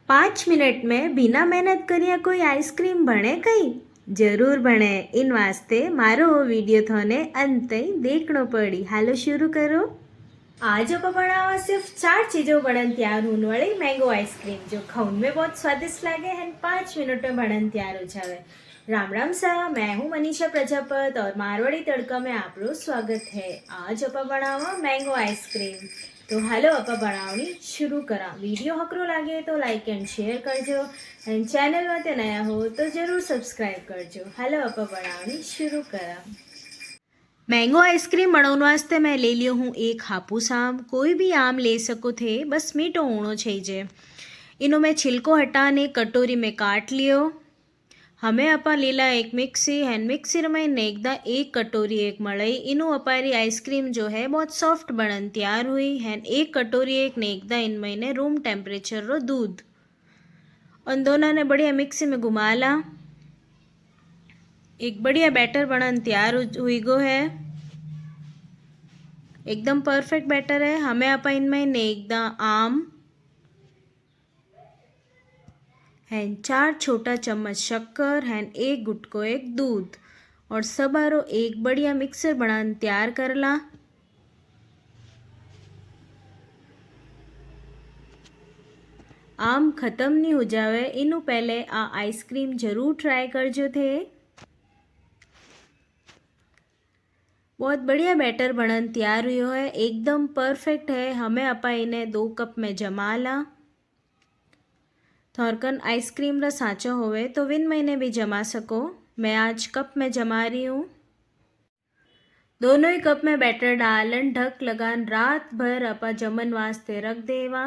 5 minute में बिना मेहनत करिए कोई आइसक्रीम बने कई? जरूर बने। इन वास्ते मारो वीडियो थोने अंत देखनो पड़ी। हालो शुरू करो। आज आप बनावा सिर्फ 4 चीज़ों बनन तैयार होने वाली मैंगो आइसक्रीम, जो खाने में बहुत स्वादिष्ट लगे है 5 मिनट में बनन तैयार हो जाए। राम राम सा, मैं हूँ मनीषा प्रजापत और मारवाड़ी तड़का में आपको स्वागत है। आज आप बनावा मैंगो आइसक्रीम। तो हालो आप बनावनी शुरू करा। वीडियो हकरो लगे तो लाइक एंड शेयर करजो एंड चैनल में नया हो तो जरूर सब्सक्राइब करजो। हालो आप बनावनी शुरू करा। मैंगो आइसक्रीम बनाने वास्ते मैं ले लियो हूँ एक हापूस आम। कोई भी आम ले सको थे, बस मीठो होना चाहिए। इनो मैं छिलको हटाने कटोरी में काट लियो। हमें अपा लीला एक मिक्सी हैंड मिक्सर में नेकदा एक कटोरी एक मड़ई। इनू अपारी आइसक्रीम जो है बहुत सॉफ्ट बनन तैयार हुई हैंड एक कटोरी एक नेकदा इन महीने रूम टेम्परेचर रो दूध। उन दोनों ने बढ़िया मिक्सी में घुमा ला। एक बढ़िया बैटर बनन तैयार हुई गो है, एकदम परफेक्ट बैटर है। हमें अपा इनमें नेकदा आम हैंड 4 छोटा चम्मच शक्कर हैंड एक गुटको एक दूध और सबारो एक बढ़िया मिक्सर बनाने तैयार कर ला। आम खत्म नहीं हो जावे इनू पहले आ आइसक्रीम जरूर ट्राई करजो थे। बहुत बढ़िया बैटर बनन तैयार हुई है, एकदम परफेक्ट है। हमें अपा इन्हें 2 कप में जमा ला। थोरकन आइसक्रीम रा साँचा होवे तो विन महीने भी जमा सको। मैं आज कप में जमा रही हूँ। दोनों ही कप में बैटर डालन ढक लगान रात भर अपा जमन वास्ते रख देवा।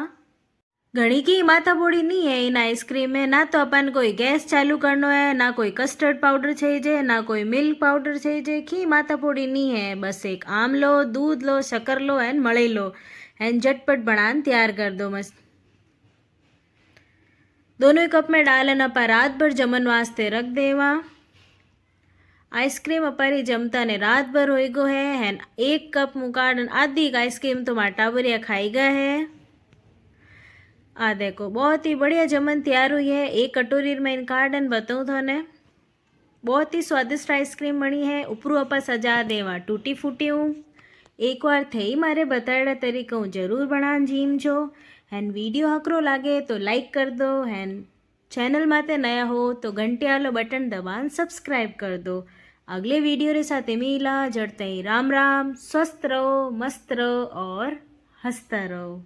घणी की माथा बोड़ी नहीं है इन आइसक्रीम में। ना तो अपन कोई गैस चालू करनो है, ना कोई कस्टर्ड पाउडर चाहिए, ना कोई मिल्क पाउडर चाहिए। की माथा बोड़ी नहीं है। बस एक आम लो, दूध लो, शक्कर लो एंड मड़ई लो एंड झटपट बनान तैयार कर दो मस्त। दोनों ही कप में डालन अपा रात भर जमन वास्ते रख देवा। आइसक्रीम अपारी जमता ने रात भर हो गो है। एक कप मुकाड़ आधी आइसक्रीम तो माटा टाबरिया खाई गया है। आ देखो बहुत ही बढ़िया जमन तैयार हुई है। एक कटोरी में इन कार्डन बताऊँ थाने। बहुत ही स्वादिष्ट आइसक्रीम बनी है। उपरू अपा सजा देवा टूटी फूटी हूँ। एक बार थई मारे बताड़ा तरीका जरूर बनान जीम जो एंड वीडियो हकरो लागे तो लाइक कर दो एंड चैनल माते नया हो तो घंटे वालो बटन दबान सब्सक्राइब कर दो। अगले वीडियो रे साथे मिला जड़ते ही राम राम। स्वस्थ रहो, मस्त रहो और हंसता रहो।